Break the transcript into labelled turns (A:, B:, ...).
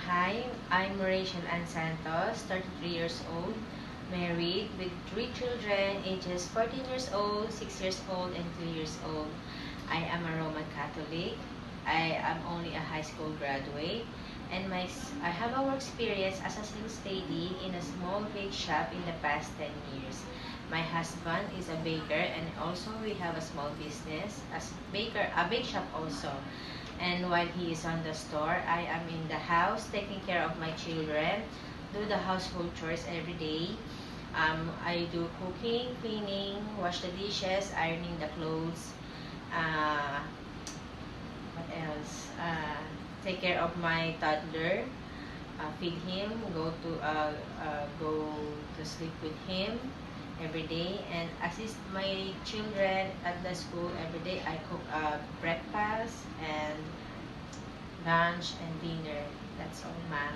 A: Hi, I'm Rachel Ann Santos, 33 years old, married with 3 children, ages 14 years old, 6 years old, and 2 years old. I am a Roman Catholic. I am only a high school graduate, and I have a work experience as a sales lady in a small bake shop in the past 10 years. My husband is a baker, and also we have a small business as baker, a bake shop also. And while he is on the store, I am in the house taking care of my children, do the household chores every day. I do cooking, cleaning, wash the dishes, ironing the clothes. Uh, what else? Take care of my toddler, feed him, go to sleep with him every day, and assist my children at the school every day. I cook breakfast and lunch and dinner. That's all, ma'am.